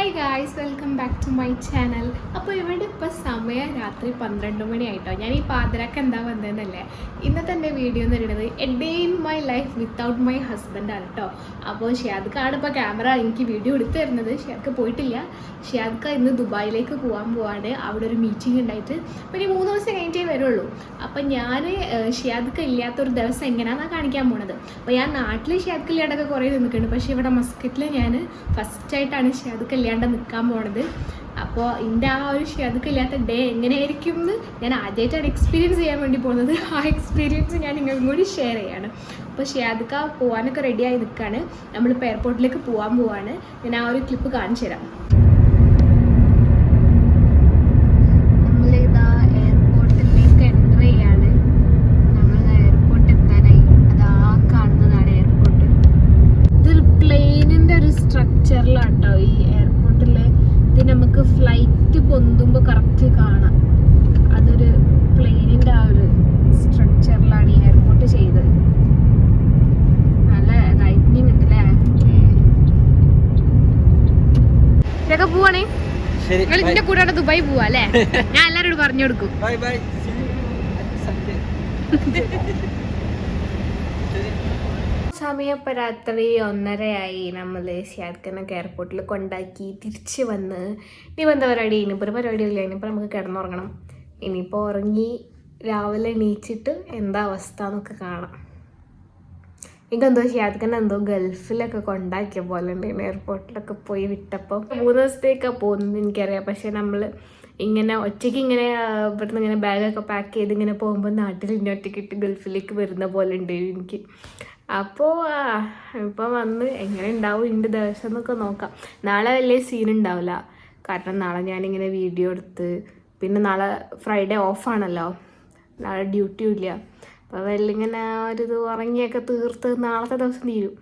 Hi guys, welcome back to my channel. അപ്പോൾ ഇവിടെ ഇപ്പോൾ സമയം രാത്രി 12 മണിയായിട്ടോ. ഞാൻ ഈ പാതിരാക്ക് എന്താ വന്നതെന്നല്ലേ, ഇന്നത്തെ എൻ്റെ വീഡിയോ എന്ന് പറയുന്നത് a day in my life without my ഹസ്ബൻഡാണ് കേട്ടോ. അപ്പോൾ ഷിയാദ്ക്കാണ് ഇപ്പോൾ ക്യാമറ എനിക്ക് വീഡിയോ എടുത്തു തരുന്നത്. ഷിയാദ്ക്ക് പോയിട്ടില്ല. ഷിയാദ്ക്ക ഇന്ന് ദുബായിലേക്ക് പോവാണ്. അവിടെ ഒരു മീറ്റിംഗ് ഉണ്ടായിട്ട് അപ്പോൾ ഇനി 3 ദിവസം കഴിഞ്ഞിട്ടേ വരുള്ളൂ. അപ്പോൾ ഞാൻ ഷിയാദ്ക്ക ഇല്ലാത്തൊരു ദിവസം എങ്ങനെയാണെന്നാണ് കാണിക്കാൻ പോണത്. അപ്പോൾ ഞാൻ നാട്ടിൽ ഷിയാദ്ക്ക ഇല്ലാണ്ടൊക്കെ കുറേ നിൽക്കുന്നുണ്ട്, പക്ഷേ ഇവിടെ മസ്കറ്റിൽ ഞാൻ ഫസ്റ്റായിട്ടാണ് ഷിയാദ്ക്ക ഇല്ലാണ്ട് നിൽക്കാൻ പോണത്. അപ്പോൾ എൻ്റെ ആ ഒരു ഷിയാദ്ക്ക ഇല്ലാത്ത ഡേ എങ്ങനെയായിരിക്കും എന്ന് ഞാൻ ആദ്യമായിട്ടാണ് എക്സ്പീരിയൻസ് ചെയ്യാൻ വേണ്ടി പോകുന്നത്. ആ എക്സ്പീരിയൻസ് ഞാൻ നിങ്ങൾക്കും കൂടി ഷെയർ ചെയ്യാണ്. അപ്പോൾ ഷിയാദ്ക്ക പോകാനൊക്കെ റെഡിയായി നിൽക്കുകയാണ്. നമ്മളിപ്പോൾ എയർപോർട്ടിലേക്ക് പോവാണ്. ഞാൻ ആ ഒരു ക്ലിപ്പ് കാണിച്ചു തരാം. സ്ട്രക്ചറിലാട്ടോ ഈ എയർപോർട്ടിലെ ഇത് നമുക്ക് ഫ്ലൈറ്റ് പൊന്തുമ്പോൾ കറക്റ്റ് കാണാം. അതൊരു പ്ലെയിനിൻ്റെ ആ ഒരു സ്ട്രക്ചറിലാണ് ഈ എയർപോർട്ട് ചെയ്തത്. നല്ല ലൈറ്റ്നിങ് ഉണ്ട് അല്ലേ. ഇതൊക്കെ പോവാണേ. നിങ്ങൾ ഇതിന്റെ കൂടെ ദുബായി പോവാ അല്ലേ? ഞാൻ എല്ലാവരോടും പറഞ്ഞു കൊടുക്കും. സമയം ഇപ്പോൾ രാത്രി 1:30 നമ്മൾ ഷിയാദ്ക്കനൊക്കെ എയർപോർട്ടിൽ കൊണ്ടാക്കി തിരിച്ച് വന്ന് ഇനിയിപ്പോൾ എന്താ പരിപാടി? ഇനിയിപ്പോൾ ഒരു പരിപാടിയില്ല. ഇനിയിപ്പോൾ നമുക്ക് കിടന്നുറങ്ങണം. ഇനിയിപ്പോൾ ഉറങ്ങി രാവിലെ എണീച്ചിട്ട് എന്താ അവസ്ഥ എന്നൊക്കെ കാണാം. എനിക്കെന്തോ ഷിയാദ്ക്കനെ എന്തോ ഗൾഫിലൊക്കെ കൊണ്ടാക്കിയ പോലെ ഉണ്ട്. എയർപോർട്ടിലൊക്കെ പോയി വിട്ടപ്പോൾ 3 ദിവസത്തേക്കാണ് പോകുന്നത് എനിക്കറിയാം. പക്ഷേ നമ്മൾ ഇങ്ങനെ ഒറ്റയ്ക്ക് ഇങ്ങനെ ഇവിടുന്ന് ഇങ്ങനെ ബാഗൊക്കെ പാക്ക് ചെയ്ത് ഇങ്ങനെ പോകുമ്പോൾ നാട്ടിൽ ഇന്നെ ഒറ്റയ്ക്ക് ഇട്ട് ഗൾഫിലേക്ക് വരുന്ന പോലെ ഉണ്ട് എനിക്ക്. അപ്പോൾ ഇപ്പം വന്ന് എങ്ങനെ ഉണ്ടാവും ഇതിൻ്റെ ദിവസം എന്നൊക്കെ നോക്കാം. നാളെ വലിയ സീൻ ഉണ്ടാവില്ല, കാരണം നാളെ ഞാനിങ്ങനെ വീഡിയോ എടുത്ത് പിന്നെ നാളെ ഫ്രൈഡേ ഓഫാണല്ലോ, നാളെ ഡ്യൂട്ടിയും ഇല്ല. അപ്പോൾ വലിങ്ങനെ ഒരു ഇത് ഉറങ്ങിയൊക്കെ തീർത്ത് നാളത്തെ ദിവസം തീരും.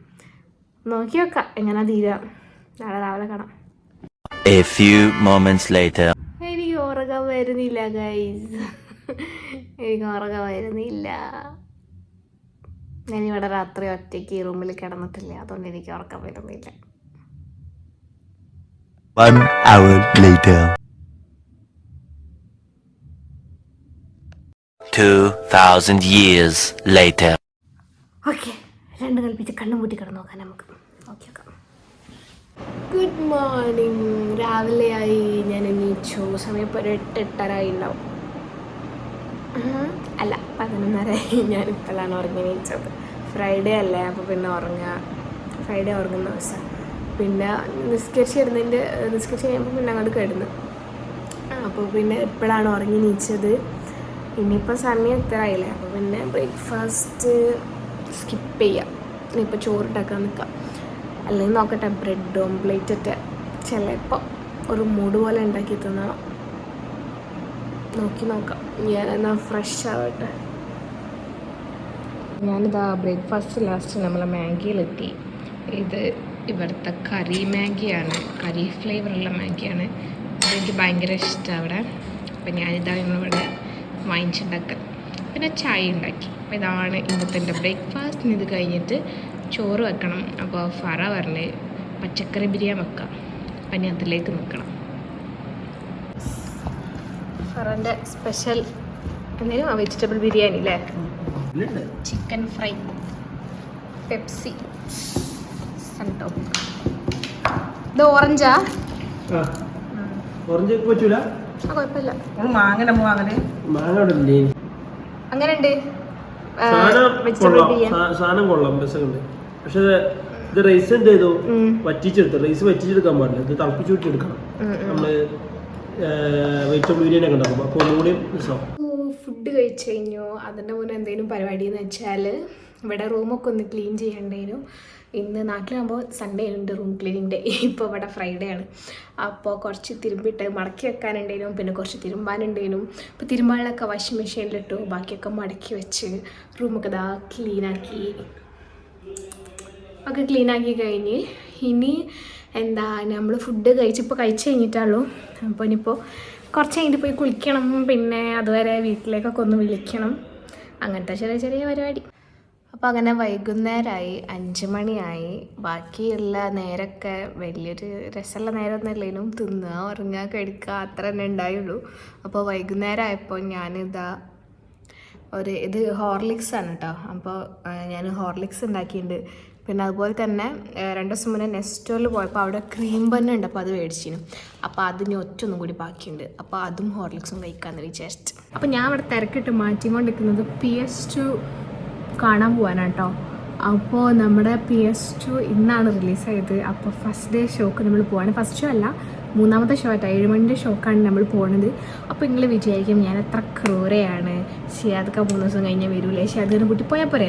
നോക്കി വെക്കാം എങ്ങനെ തീരാം. നാളെ രാവിലെ കാണാം. എനിക്ക് ഉറക്കം വരുന്നില്ല ഗൈസ്, എനിക്ക് ഉറക്കം വരുന്നില്ല. ഞാനിവിടെ രാത്രി ഒറ്റയ്ക്ക് ഈ റൂമിൽ കിടന്നിട്ടില്ല, അതുകൊണ്ട് എനിക്ക് ഉറക്കം വരുന്നില്ല. 1 hour later. 2000 years later. Okay, 2 കൽപ്പിച്ച് കണ്ണും പൂട്ടി കിടന്നു നോക്കാം നമുക്ക്. Okay okay. Good morning. രാവിലെയായി, ഞാൻ എണീച്ചു. സമയം ഇപ്പോൾ 8:30 ഉണ്ടാവും. അല്ല 11:30. ഞാനിപ്പോഴാണ് ഉറങ്ങി എണീച്ചത്. ഫ്രൈഡേ അല്ലേ, അപ്പോൾ പിന്നെ ഫ്രൈഡേ ഉറങ്ങുന്ന ദിവസം. പിന്നെ നിസ്കരിച്ച് കഴിയുമ്പോൾ പിന്നെ അങ്ങോട്ട് കിടന്നു. അപ്പോൾ പിന്നെ എപ്പോഴാണ് ഉറങ്ങി എണീച്ചത്. ഇനിയിപ്പോൾ സമയം എത്രയായില്ലേ, അപ്പോൾ പിന്നെ ബ്രേക്ക്ഫാസ്റ്റ് സ്കിപ്പ് ചെയ്യാം. ഇനിയിപ്പോൾ ചോറിട്ടാക്കാൻ നിൽക്കാം. അല്ലെങ്കിൽ നോക്കട്ടെ, ബ്രെഡ് ഓംപ്ലേറ്റ് ഒക്കെ ചിലപ്പോൾ ഒരു മൂഡ് പോലെ ഉണ്ടാക്കി തിന്നണം. നോക്കാം. ഞാനെന്നാ ഫ്രഷ് ആവട്ടെ. ഞാനിതാ ബ്രേക്ക്ഫാസ്റ്റ് ലാസ്റ്റ് നമ്മളെ മാഗിയിലെത്തി. ഇത് ഇവിടുത്തെ കറി മാഗിയാണ്, കറി ഫ്ലേവറുള്ള മാഗിയാണ്. അതെനിക്ക് ഭയങ്കര ഇഷ്ടമാണ് അവിടെ. അപ്പം ഞാനിതാ നമ്മളിവിടെ വാങ്ങിച്ചുണ്ടാക്കുക. പിന്നെ ചായ ഉണ്ടാക്കി. അപ്പോൾ ഇതാണ് ഇന്നത്തെ എൻ്റെ ബ്രേക്ക്ഫാസ്റ്റ്. ഇത് കഴിഞ്ഞിട്ട് ചോറ് വെക്കണം. അപ്പോൾ ഫറ പറഞ്ഞ് പച്ചക്കറി ബിരിയാണി വെക്കാം. അപ്പം ഞാൻ അതിലേക്ക് നിൽക്കണം. ഫറൻ്റെ സ്പെഷ്യൽ എന്തെങ്കിലും വെജിറ്റബിൾ ബിരിയാണി അല്ലേ, ചിക്കൻ ഫ്രൈ, പെപ്സി, സൺടോപ്പ്. ഇത് ഓറഞ്ചാ? കുഴപ്പമില്ല. അങ്ങനെ ഉണ്ട് വെജിറ്റബിൾ ബിരിയാണി. സാധനം കൊള്ളാം, രസമുണ്ട്. പക്ഷെ ഇത് റൈസ് എന്ത് ചെയ്തു, റൈസ് വറ്റിച്ചെടുക്കാൻ പാടില്ല, ഇത് തിളപ്പിച്ച് വിട്ടെടുക്കണം. നമ്മള് വെജിറ്റബിൾ ബിരിയാണി ഒക്കെ ഉണ്ടാക്കും. അപ്പോൾ ഒന്നുകൂടി ഫുഡ് കഴിച്ച് കഴിഞ്ഞു. അതിൻ്റെ മുന്നേ എന്തെങ്കിലും പരിപാടി എന്ന് വെച്ചാൽ ഇവിടെ റൂമൊക്കെ ഒന്ന് ക്ലീൻ ചെയ്യണ്ടേനു. ഇന്ന് നാട്ടിലാകുമ്പോൾ സൺഡേ ഉണ്ട് റൂം ക്ലീനിങ് ഡേ. ഇപ്പോൾ ഇവിടെ ഫ്രൈഡേ ആണ്. അപ്പോൾ കുറച്ച് തിരുമ്പിട്ട് മടക്കി വെക്കാനുണ്ടേനും, പിന്നെ കുറച്ച് തിരുമ്പാനുണ്ടേനും. ഇപ്പോൾ തിരുമ്പാനൊക്കെ വാഷിംഗ് മെഷീനിലിട്ടു, ബാക്കിയൊക്കെ മടക്കി വെച്ച് റൂമൊക്കെ ഇതാ ക്ലീനാക്കി കഴിഞ്ഞ് ഇനി എന്താ നമ്മൾ ഫുഡ് ഇപ്പോൾ കഴിച്ച് കഴിഞ്ഞിട്ടുള്ളൂ. അപ്പോൾ ഇനിയിപ്പോൾ കുറച്ച് കഴിഞ്ഞിട്ട് പോയി കുളിക്കണം. പിന്നെ അതുവരെ വീട്ടിലേക്കൊക്കെ ഒന്ന് വിളിക്കണം. അങ്ങനത്തെ ചെറിയ ചെറിയ പരിപാടി. അപ്പോൾ അങ്ങനെ വൈകുന്നേരമായി 5 മണിയായി. ബാക്കിയുള്ള നേരമൊക്കെ വലിയൊരു രസമുള്ള നേരമൊന്നുമില്ലേനും, തിന്നുക ഉറങ്ങുക കിടക്കുക അത്ര തന്നെ ഉണ്ടായുള്ളൂ. അപ്പോൾ വൈകുന്നേരം ആയപ്പോൾ ഞാനിതാ ഇത് ഹോർലിക്സ് ആണ് കേട്ടോ. അപ്പോൾ ഞാൻ ഹോർലിക്സ് ഉണ്ടാക്കിയിട്ടുണ്ട്. പിന്നെ അതുപോലെ തന്നെ 2 ദിവസം മുന്നേ നെസ്റ്റോയിൽ പോയപ്പോൾ അവിടെ ക്രീം ബണ്ണ് ഉണ്ട്, അപ്പോൾ അത് മേടിച്ചിരുന്നു. അപ്പോൾ അതിന് ഒറ്റൊന്നും കൂടി ബാക്കിയുണ്ട്. അപ്പോൾ അതും ഹോർലിക്സും കഴിക്കാമെന്ന് വിചാരിച്ചു. അപ്പോൾ ഞാൻ ഇവിടെ തിരക്കിട്ട് മാറ്റിക്കൊണ്ടിരിക്കുന്നത് PS2 കാണാൻ പോകാനാണ് കേട്ടോ. അപ്പോൾ നമ്മുടെ PS2 ഇന്നാണ് റിലീസായത്. അപ്പോൾ ഫസ്റ്റ് ഡേ ഷോക്ക് നമ്മൾ പോവാണ്. ഫസ്റ്റ് ഷോ അല്ല, 3ാമത്തെ ഷോ ആയിട്ടോ. 7 മണിൻ്റെ ഷോക്കാണ് നമ്മൾ പോകുന്നത്. അപ്പോൾ നിങ്ങൾ വിചാരിക്കും ഞാൻ എത്ര ക്രൂരയാണ്, ഷിയാദ്ക്ക 3 ദിവസം കഴിഞ്ഞാൽ വരൂലേ, ഷിയാദ്ക്കിനെ കൂട്ടി പോയാൽ പോരെ.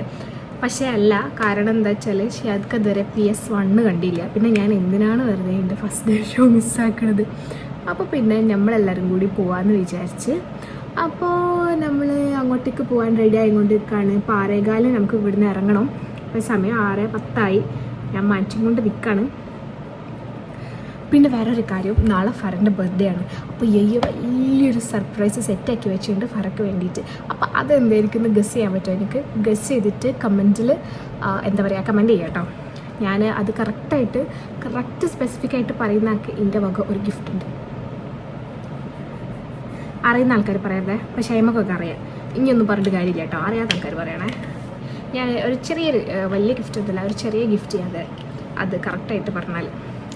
പക്ഷേ അല്ല, കാരണം എന്താ വെച്ചാൽ ഷിയാദ്ക്ക ഇതുവരെ PS1 കണ്ടില്ല. പിന്നെ ഞാൻ എന്തിനാണ് വെറുതെ എൻ്റെ ഫസ്റ്റ് ഡേ ഷോ മിസ്സാക്കണത്. അപ്പോൾ പിന്നെ നമ്മളെല്ലാവരും കൂടി പോകാമെന്ന് വിചാരിച്ച് അപ്പോൾ നമ്മൾ അങ്ങോട്ടേക്ക് പോകാൻ റെഡി ആയിക്കൊണ്ടിരിക്കുകയാണ്. പാറേകാലം നമുക്ക് ഇവിടുന്ന് ഇറങ്ങണം. അപ്പോൾ സമയം 6:10 ഞാൻ മാറ്റിക്കൊണ്ട് നിൽക്കുകയാണ്. പിന്നെ വേറൊരു കാര്യം, നാളെ ഫറൻ്റെ ബർത്ത്ഡേ ആണ്. അപ്പോൾ വലിയൊരു സർപ്രൈസ് സെറ്റാക്കി വെച്ചിട്ടുണ്ട് ഫറക്ക് വേണ്ടിയിട്ട്. അപ്പോൾ അതെന്തായിരിക്കും ഗസ് ചെയ്യാൻ പറ്റുമോ? എനിക്ക് ഗസ് ചെയ്തിട്ട് കമൻറ്റിൽ കമൻറ്റ് ചെയ്യാം കേട്ടോ. ഞാൻ അത് കറക്റ്റ് സ്പെസിഫിക് ആയിട്ട് പറയുന്ന ആൾക്ക് എൻ്റെ വക ഒരു ഗിഫ്റ്റ് ഉണ്ട്. അറിയുന്ന ആൾക്കാർ പറയാതെ, പക്ഷേ അമ്മക്കൊക്കെ അറിയാം. ഇനിയൊന്നും പറഞ്ഞിട്ട് കാര്യമില്ല കേട്ടോ, അറിയാത്ത ആൾക്കാർ പറയണേ. ഞാൻ ഒരു വലിയ ഗിഫ്റ്റ് ഒന്നുമില്ല, ഒരു ചെറിയ ഗിഫ്റ്റ് ചെയ്യാതെ അത് കറക്റ്റായിട്ട് പറഞ്ഞാൽ.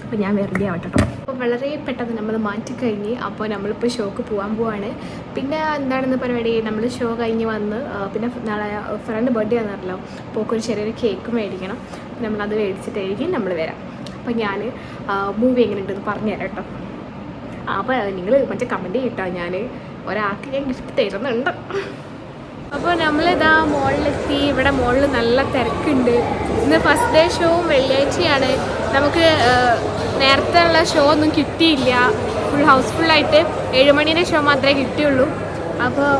അപ്പോൾ ഞാൻ വെറുതെ ആവട്ടെ കേട്ടോ. അപ്പോൾ വളരെ പെട്ടെന്ന് നമ്മൾ മാറ്റിക്കഴിഞ്ഞ് അപ്പോൾ നമ്മളിപ്പോൾ ഷോക്ക് പോകാൻ പോവാണ്. പിന്നെ എന്താണെന്ന് പരിപാടി, നമ്മൾ ഷോ കഴിഞ്ഞ് വന്ന് പിന്നെ നാളെ ഫ്രണ്ട് ബർത്ത്ഡേ ആണെന്നല്ലോ. അപ്പോൾ ഒരു ചെറിയൊരു കേക്ക് മേടിക്കണം. നമ്മളത് മേടിച്ചിട്ടായിരിക്കും നമ്മൾ വരാം. അപ്പോൾ ഞാൻ മൂവി എങ്ങനെയുണ്ടെന്ന് പറഞ്ഞുതരാം കേട്ടോ. അപ്പോൾ നിങ്ങൾ മറ്റേ കമൻറ്റ് ചെയ്യട്ടോ, ഞാൻ ഒരാൾക്ക് ഞാൻ ഗിഫ്റ്റ് തരുന്നുണ്ട്. അപ്പോൾ നമ്മളിതാ മോളിലെത്തി. ഇവിടെ മോളിൽ നല്ല തിരക്കുണ്ട്. ഇന്ന് ഫസ്റ്റ് ഡേ ഷോവും വെള്ളിയാഴ്ചയാണ്. നമുക്ക് നേരത്തെ ഉള്ള ഷോ ഒന്നും കിട്ടിയില്ല. ഫുൾ ഹൗസ്ഫുള്ളായിട്ട് 7 മണീൻ്റെ ഷോ മാത്രമേ കിട്ടിയുള്ളൂ. അപ്പോൾ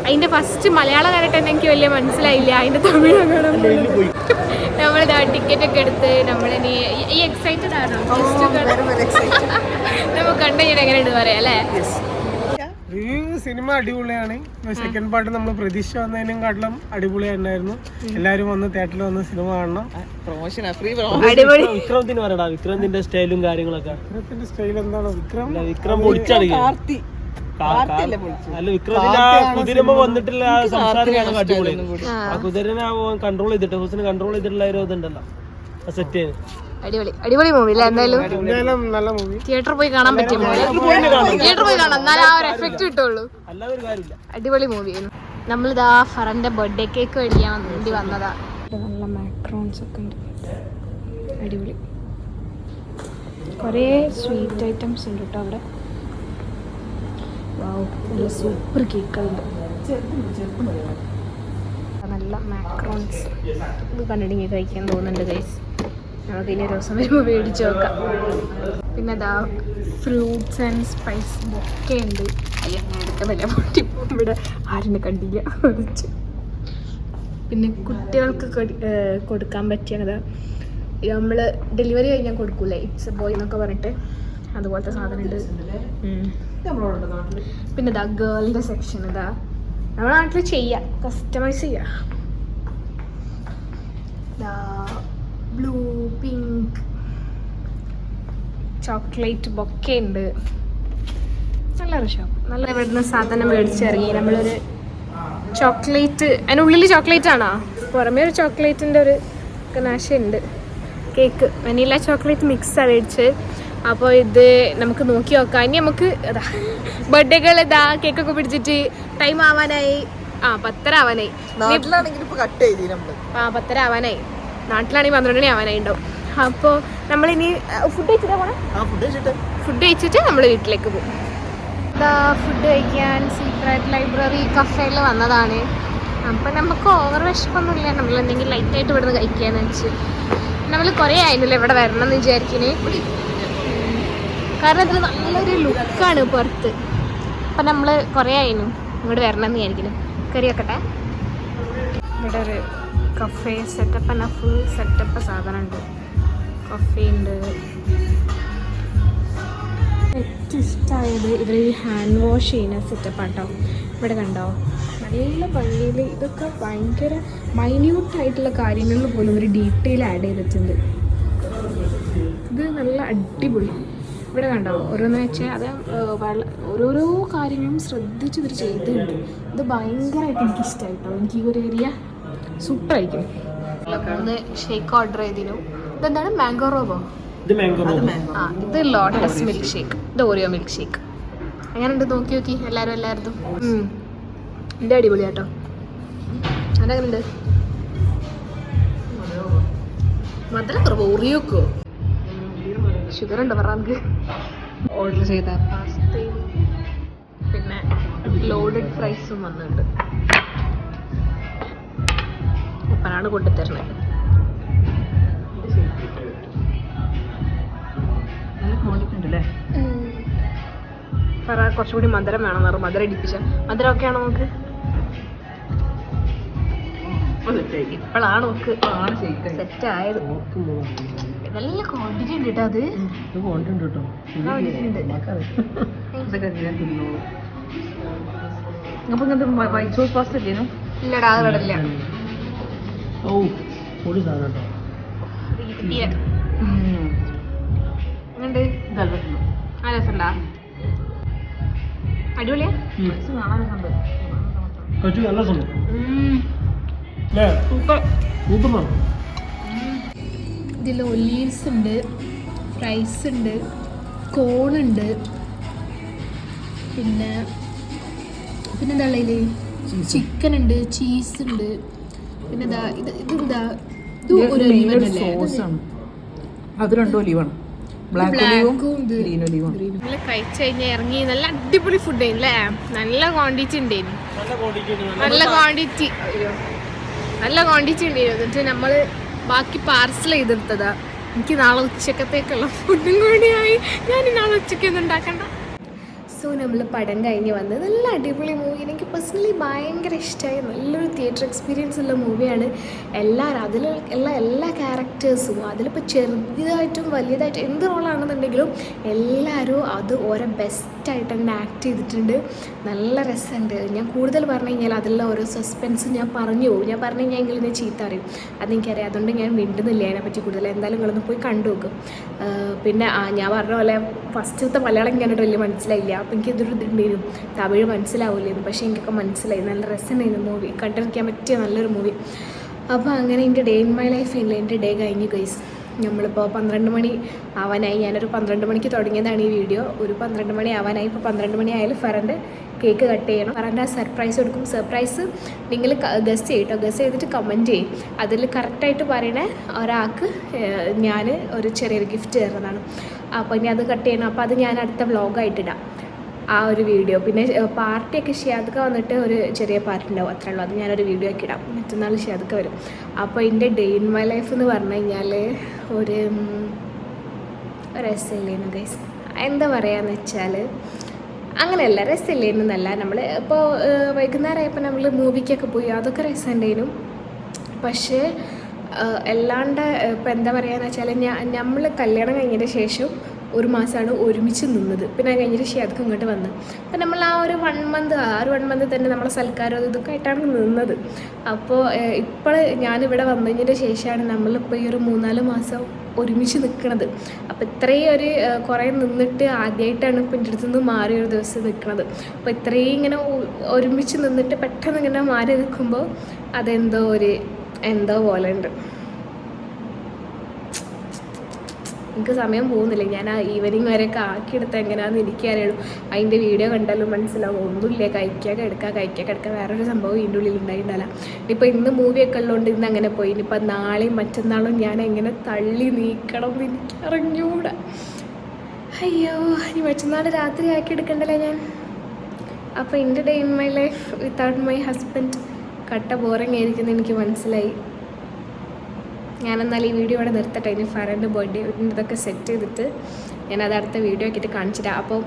അതിൻ്റെ ഫസ്റ്റ് മലയാളം കണ്ടിട്ട് എനിക്ക് വലിയ മനസ്സിലായില്ല, അതിൻ്റെ തമിഴ് കാണാൻ നമ്മളിതാ ടിക്കറ്റൊക്കെ എടുത്ത് നമ്മളിനി ഈ എക്സൈറ്റഡ് ആണോ? നമുക്ക് കണ്ടു കഴിഞ്ഞാൽ എങ്ങനെയുണ്ട് പറയാം അല്ലേ? സിനിമ അടിപൊളിയാണ്. സെക്കൻഡ് പാർട്ട് നമ്മൾ പ്രതീക്ഷ വന്നതിനും കാട്ടിലും അടിപൊളിയായിരുന്നു. എല്ലാരും വന്ന് തിയേറ്ററിൽ വന്ന് സിനിമ കാണണം. വിക്രമത്തിന് പറയടാ, വിക്രമത്തിന്റെ സ്റ്റൈലും കാര്യങ്ങളൊക്കെ. വിക്രമത്തിന്റെ സ്റ്റൈൽ എന്താണ്? വിക്രം പൊളിച്ചടിക്കും. അല്ല, വിക്രമത്തിന്റെ കുതിരമ്മ വന്നിട്ടുള്ള സംസാരമാണ് അടിപൊളി. ആ കുതിരനെ കൺട്രോൾ ചെയ്തിട്ട് ഹുസിനെ കൺട്രോൾ ചെയ്തിട്ടുള്ള ഒരു ഇതുണ്ടല്ലോ, സെറ്റ് അടിപൊളി മൂവി അല്ലേ? എന്തായാലും നല്ല മൂവി. തിയേറ്ററിൽ പോയി കാണാൻ പറ്റിയ മൂവി. തിയേറ്ററിൽ പോയി കാണാം, എന്നാലും ആ ഒരു എഫക്റ്റ് കിട്ടുള്ളൂ. അടിപൊളി മൂവിയായിരുന്നു. നമ്മളിതാ ഫറന്റെ ബർത്ത്ഡേ കേക്ക് മേടിക്കാൻ വേണ്ടി വന്നതാ. നല്ല മാക്രോൺസ് ഒക്കെ ഉണ്ട്, അടിപൊളി. കുറേ സ്വീറ്റ് ഐറ്റംസ് ഉണ്ട് കേട്ടോ അവിടെ. നല്ല സൂപ്പർ കേക്കുകളുണ്ട്, നല്ല മാക്രോൺസ്. ഇത് കണ്ടിട്ട് കഴിക്കാൻ തോന്നുന്നുണ്ട് ഗൈസ്. നമുക്ക് ഇനി ഒരു ദിവസം വരുമ്പോൾ മേടിച്ച് നോക്കാം. പിന്നെ അതാ ഫ്രൂട്ട്സ് ആൻഡ് സ്പൈസ് ഒക്കെ ഉണ്ട്. അയ്യോ, ഞാൻ എടുക്കുന്നില്ല, പൊട്ടിപ്പോൾ ഇവിടെ ആരും കണ്ടില്ല. പിന്നെ കുട്ടികൾക്ക് കൊടുക്കാൻ പറ്റിയത് നമ്മൾ ഡെലിവറി കഴിഞ്ഞാൽ കൊടുക്കൂലേ, ഇറ്റ്സ് എ ബോയ് എന്നൊക്കെ പറഞ്ഞിട്ട്, അതുപോലത്തെ സാധനം ഉണ്ട്. പിന്നെ ഇതാ ഗേളിൻ്റെ സെക്ഷൻ. ഇതാ നമ്മുടെ നാട്ടിൽ ചെയ്യാം, കസ്റ്റമൈസ് ചെയ്യാം. ബ്ലൂ, പിങ്ക്, ചോക്ലേറ്റ് ബൊക്കെ ഉണ്ട്. നല്ലൊരു ഷോപ്പ്. നല്ല ഇവിടുന്ന് സാധനം മേടിച്ചിറങ്ങി. നമ്മളൊരു ചോക്ലേറ്റ്, അതിനുള്ളിൽ ചോക്ലേറ്റ് ആണോ, പുറമേ ഒരു ചോക്ലേറ്റിൻ്റെ ഒരു നാശമുണ്ട്. കേക്ക് വനീല ചോക്ലേറ്റ് മിക്സാണ് മേടിച്ച്. അപ്പോൾ ഇത് നമുക്ക് നോക്കി നോക്കാം. ഇനി നമുക്ക് ഇതാ ബർത്ത്ഡേകൾ ഇതാ കേക്കൊക്കെ പിടിച്ചിട്ട് ടൈം ആവാനായി. 10:30 ആവാനായി. 10:30 ആവാനായി. നാട്ടിലാണെങ്കിൽ 12 മണി ആവാനായി ഉണ്ടാവും. അപ്പോൾ നമ്മളിനി ഫുഡ് കഴിച്ചിട്ടാ പോണേ. ഫുഡ് കഴിച്ചിട്ട് നമ്മൾ വീട്ടിലേക്ക് പോകും. ഇതാ ഫുഡ് കഴിക്കാൻ സീക്രട്ട് ലൈബ്രറി കഫേയിൽ വന്നതാണ്. അപ്പം നമുക്ക് ഓവർ വിശപ്പൊന്നുമില്ല. നമ്മൾ എന്തെങ്കിലും ലൈറ്റായിട്ട് ഇവിടുന്ന് കഴിക്കാന്ന് വെച്ച് നമ്മൾ കുറേ ആയിരുന്നില്ല ഇവിടെ വരണം എന്ന് വിചാരിക്കുന്നത്. കാരണം ഇതിൽ നല്ലൊരു ലുക്കാണ് പുറത്ത്. അപ്പം നമ്മൾ കുറേ ആയിരുന്നു ഇങ്ങോട്ട് വരണം എന്ന് വിചാരിക്കുന്നു. കറി വെക്കട്ടെ. ഇവിടെ ഒരു കഫേ സെറ്റപ്പ് തന്നെ, ഫുൾ സെറ്റപ്പ് സാധനം ഉണ്ട്. കഫേ ഉണ്ട്. ഏറ്റവും ഇഷ്ടമായത് ഇവർ ഈ ഹാൻഡ് വാഷ് ചെയ്യുന്ന സെറ്റപ്പാട്ടോ. ഇവിടെ കണ്ടോ, നല്ല ഭംഗിയിൽ ഇതൊക്കെ ഭയങ്കര മൈന്യൂട്ടായിട്ടുള്ള കാര്യങ്ങളിൽ പോലും ഒരു ഡീറ്റെയിൽ ആഡ് ചെയ്തിട്ടുണ്ട്. ഇത് നല്ല അടിപൊളി. ഇവിടെ കണ്ടോ ഓരോന്ന് വെച്ചാൽ അത് ഓരോരോ കാര്യങ്ങളും ശ്രദ്ധിച്ച് ഇവർ ചെയ്തിട്ടുണ്ട്. ഇത് ഭയങ്കരമായിട്ട് എനിക്കിഷ്ടമായിട്ടോ. എനിക്ക് ഈ ഒരു ഏരിയ സൂപ്പറായിരിക്കും. 3 ഷേക്ക് ഓർഡർ ചെയ്തിരുന്നു. ഇതെന്താണ് മാംഗോ റോബോ? ഇത് ലോട്ടസ് മിൽക്ക് ഷേക്ക്, ഇത് ഓറിയോ മിൽക്ക് ഷേക്ക്. എങ്ങനെയുണ്ട് നോക്കി നോക്കി എല്ലാവരും. ഇത് അടിപൊളി കേട്ടോ. അതെങ്ങനെയുണ്ട്? മധുരം കുറവ്. ഓറിയോക്കോ ഷുഗർ ഉണ്ടോ പറ നമുക്ക്? ഓർഡർ ചെയ്ത പാസ്തയും പിന്നെ ലോഡഡ് ഫ്രൈസും വന്നിട്ടുണ്ട്. ഉപ്പനാണ് കൊണ്ടുതരണത്. പറ കുറച്ചുകൂടി മധുരം വേണം. മധുരം ഇടിപ്പിച്ച മധുരം ഒക്കെ ആണോ നമുക്ക്? ഇപ്പോഴാണ് നമുക്ക് സെറ്റ് ആയത്. നല്ല ക്വാണ്ടിറ്റി ഉണ്ട് കേട്ടോ. അത് വൈറ്റ് സോസ് പാസ്ത ഇല്ലേനു? ഇല്ലടാ, അത് കടല്ല. രസണ്ടാ? അടിപൊളിയാ. ഇതിൽ ഒലീവ്സ് ഉണ്ട്, ഫ്രൈസ് ഉണ്ട്, കോണുണ്ട്, പിന്നെന്താ ഉള്ളത്? ചിക്കൻ ഉണ്ട്, ചീസ് ഉണ്ട്, പിന്നെ ഇതെന്താ? ഇത് ഒരു അത് രണ്ടും ഒലീവാണ്. നല്ല കഴിച്ചു കഴിഞ്ഞാൽ ഇറങ്ങി. നല്ല അടിപൊളി ഫുഡ് അല്ലേ? നല്ല ക്വാണ്ടിറ്റി ഉണ്ടായിരുന്നു. നല്ല ക്വാണ്ടിറ്റി ഉണ്ടായിരുന്നു. എന്നിട്ട് നമ്മള് ബാക്കി പാർസൽ ചെയ്തെടുത്തതാ. എനിക്ക് നാളെ ഉച്ചക്കത്തേക്കുള്ള ഫുഡും കൂടിയായി. ഞാൻ നാളെ ഉച്ചക്കൊന്നും ഉണ്ടാക്കണ്ട. സോ നമ്മൾ പടം കഴിഞ്ഞ് വന്ന് നല്ല അടിപൊളി മൂവി. എനിക്ക് പേഴ്സണലി ഭയങ്കര ഇഷ്ടമായി. നല്ലൊരു തിയേറ്റർ എക്സ്പീരിയൻസ് ഉള്ള മൂവിയാണ്. എല്ലാ ക്യാരക്ടേഴ്സും അതിലിപ്പോൾ ചെറുതായിട്ടും വലിയതായിട്ടും എന്ത് റോളാണെന്നുണ്ടെങ്കിലും എല്ലാവരും അത് ഓരോ ബെസ്റ്റായിട്ട് തന്നെ ആക്ട് ചെയ്തിട്ടുണ്ട്. നല്ല രസമുണ്ട്. ഞാൻ കൂടുതൽ പറഞ്ഞു കഴിഞ്ഞാൽ അതിലുള്ള ഓരോ സസ്പെൻസ് ഞാൻ പറഞ്ഞു പോകും. ഞാൻ പറഞ്ഞു കഴിഞ്ഞാൽ എങ്കിലും ഞാൻ ചീത്ത അറിയും. അതെനിക്കറിയാം. അതുകൊണ്ട് ഞാൻ മിണ്ടുന്നില്ല അതിനെപ്പറ്റി കൂടുതൽ. എന്തായാലും നിങ്ങളൊന്ന് പോയി കണ്ടു നോക്കും. പിന്നെ ഞാൻ പറഞ്ഞ പോലെ ഫസ്റ്റത്തെ മലയാളം ഞാനായിട്ട് വലിയ മനസ്സിലായില്ല. അപ്പോൾ എനിക്കിതൊരു ഇതുണ്ടായിരുന്നു, തമിഴ് മനസ്സിലാവില്ലായിരുന്നു. പക്ഷേ എനിക്കൊക്കെ മനസ്സിലായി. നല്ല രസമുണ്ടായിരുന്നു മൂവി. കണ്ടിരിക്കാൻ പറ്റിയ നല്ലൊരു മൂവി. അപ്പോൾ അങ്ങനെ എൻ്റെ ഡേ ഇൻ മൈ ലൈഫ് ഇല്ല. എൻ്റെ ഡേ കഴിഞ്ഞു ഗൈസ്. നമ്മളിപ്പോൾ 12 മണി ആവാനായി. ഞാനൊരു 12 മണിക്ക് തുടങ്ങിയതാണ് ഈ വീഡിയോ. ഒരു 12 മണി ആവാനായി. ഇപ്പോൾ 12 മണി ആയാലും ഫറൻ്റെ കേക്ക് കട്ട് ചെയ്യണം. ഫറൻ്റെ സർപ്രൈസ് കൊടുക്കും. സർപ്രൈസ് നിങ്ങൾ ഗസ് ചെയ്യട്ടോ. ഗസ് ചെയ്തിട്ട് കമൻറ്റ് ചെയ്യും. അതിൽ കറക്റ്റായിട്ട് പറയണേ ഒരാൾക്ക് ഞാൻ ഒരു ചെറിയൊരു ഗിഫ്റ്റ് തരുന്നതാണ്. അപ്പോൾ ഇനി അത് കട്ട് ചെയ്യണം. അപ്പോൾ അത് ഞാൻ അടുത്ത വ്ളോഗായിട്ടിടാം ആ ഒരു വീഡിയോ. പിന്നെ പാർട്ടിയൊക്കെ ഷിയാദ്ക്ക വന്നിട്ട് ഒരു ചെറിയ പാർട്ടി ഉണ്ടാവും, അത്രേ ഉള്ളൂ. അത് ഞാനൊരു വീഡിയോ ഒക്കെ ഇടാം. മറ്റന്നാൾ ഷിയാദ്ക്ക വരും. അപ്പോൾ എൻ്റെ ഡേ ഇൻ മൈ ലൈഫ് എന്ന് പറഞ്ഞു കഴിഞ്ഞാൽ ഒരു രസമില്ലേന്നു ഗൈസ്. എന്താ പറയുകയെന്ന് വെച്ചാൽ അങ്ങനെയല്ല, രസമില്ലേന്നു എന്നല്ല. നമ്മൾ ഇപ്പോൾ വൈകുന്നേരമായപ്പോൾ നമ്മൾ മൂവിക്കൊക്കെ പോയി, അതൊക്കെ രസമുണ്ടായിരുന്നു. പക്ഷേ അല്ലാണ്ട് ഇപ്പോൾ എന്താ പറയുകയെന്ന് വെച്ചാൽ നമ്മൾ കല്യാണം കഴിഞ്ഞതിന് ശേഷം 1 മാസമാണ് ഒരുമിച്ച് നിന്നത്. പിന്നെ അത് കഴിഞ്ഞിട്ട് ഷിയാദ്ക്ക് ഇങ്ങോട്ട് വന്ന്. അപ്പം നമ്മൾ ആ ഒരു 1 മന്ത് തന്നെ നമ്മളെ സൽക്കാരം ഇതൊക്കെ ആയിട്ടാണ് നിന്നത്. അപ്പോൾ ഇപ്പോൾ ഞാനിവിടെ വന്നതിന് ശേഷമാണ് നമ്മളിപ്പോൾ ഈ ഒരു 3-4 മാസം ഒരുമിച്ച് നിൽക്കണത്. അപ്പോൾ ഇത്രയും കുറേ നിന്നിട്ട് ആദ്യമായിട്ടാണ് ഇപ്പോൾ എൻ്റെ അടുത്ത് നിന്ന് മാറി ഒരു ദിവസം നിൽക്കണത്. അപ്പോൾ ഇത്രയും ഇങ്ങനെ ഒരുമിച്ച് നിന്നിട്ട് പെട്ടെന്ന് ഇങ്ങനെ മാറി നിൽക്കുമ്പോൾ എന്തോ പോലെ ഉണ്ട്. എനിക്ക് സമയം പോകുന്നില്ല. ഞാൻ ആ ഈവനിങ് വരെയൊക്കെ ആക്കിയെടുത്ത് എങ്ങനെയാണെന്ന് എനിക്കറിയുള്ളൂ. അതിൻ്റെ വീഡിയോ കണ്ടാലും മനസ്സിലാവും. ഒന്നുമില്ല, കഴിക്കുക കിടക്കുക വേറൊരു സംഭവം ഇതിൻ്റെ ഉള്ളിൽ ഉണ്ടായിട്ടല്ല. ഇനിയിപ്പോൾ ഇന്ന് മൂവിയൊക്കെ ഉള്ളതുകൊണ്ട് ഇന്ന് അങ്ങനെ പോയി. ഇനിയിപ്പോൾ നാളെയും മറ്റന്നാളും ഞാൻ എങ്ങനെ തള്ളി നീക്കണം എന്ന് എനിക്കറിഞ്ഞൂടാ. അയ്യോ, ഇനി മറ്റന്നാൾ രാത്രി ആക്കിയെടുക്കണ്ടല്ലേ ഞാൻ. അപ്പോൾ എൻ്റെ day in my life without my husband കട്ട ബോറിങ് ആയിരിക്കുമെന്ന് എനിക്ക് മനസ്സിലായി. ഞാനെന്നാൽ ഈ വീഡിയോ ഇവിടെ നിർത്തട്ടെ. ഇനി ഫറൻ്റെ ബർത്ത്ഡേ ഇതൊക്കെ സെറ്റ് ചെയ്തിട്ട് ഞാനത് അടുത്ത വീഡിയോ ആക്കിയിട്ട് കാണിച്ചിട്ടാണ്. അപ്പോൾ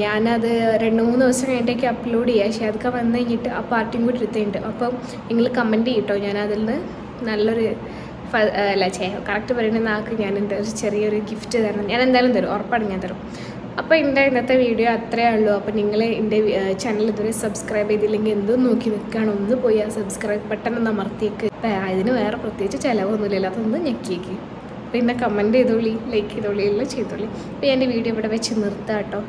ഞാനത് 2-3 ദിവസം കഴിഞ്ഞിട്ടേക്ക് അപ്ലോഡ് ചെയ്യാം. പക്ഷേ അതൊക്കെ വന്നു കഴിഞ്ഞിട്ട് ആ പാർട്ടിയും കൂടി എടുത്തിട്ടുണ്ട്. അപ്പം നിങ്ങൾ കമൻറ്റ് ചെയ്യട്ടോ. ഞാനതിൽ നിന്ന് നല്ലൊരു അല്ല കറക്റ്റ് പറയുന്ന ആൾക്ക് ഞാൻ എൻ്റെ ഒരു ചെറിയൊരു ഗിഫ്റ്റ് തരണം. ഞാൻ എന്തായാലും തരും, ഉറപ്പാണ് ഞാൻ തരും. അപ്പോൾ എൻ്റെ ഇന്നത്തെ വീഡിയോ അത്രയേ ഉള്ളൂ. അപ്പോൾ നിങ്ങൾ എൻ്റെ ചാനൽ ഇതുവരെ സബ്സ്ക്രൈബ് ചെയ്തില്ലെങ്കിൽ എന്തും നോക്കി നിൽക്കുകയാണ്, ഒന്ന് പോയി ആ സബ്സ്ക്രൈബ് ബട്ടൺ ഒന്ന് അമർത്തിയേക്ക്. ഇതിന് വേറെ പ്രത്യേകിച്ച് ചിലവൊന്നുമില്ല, അതൊന്ന് ഞെക്കിയേക്ക്. പിന്നെ കമൻറ്റ് ചെയ്തോളി, ലൈക്ക് ചെയ്തോളി, എല്ലാം ചെയ്തോളി. അപ്പോൾ ഞാൻ എൻ്റെ വീഡിയോ ഇവിടെ വെച്ച് നിർത്താം കേട്ടോ.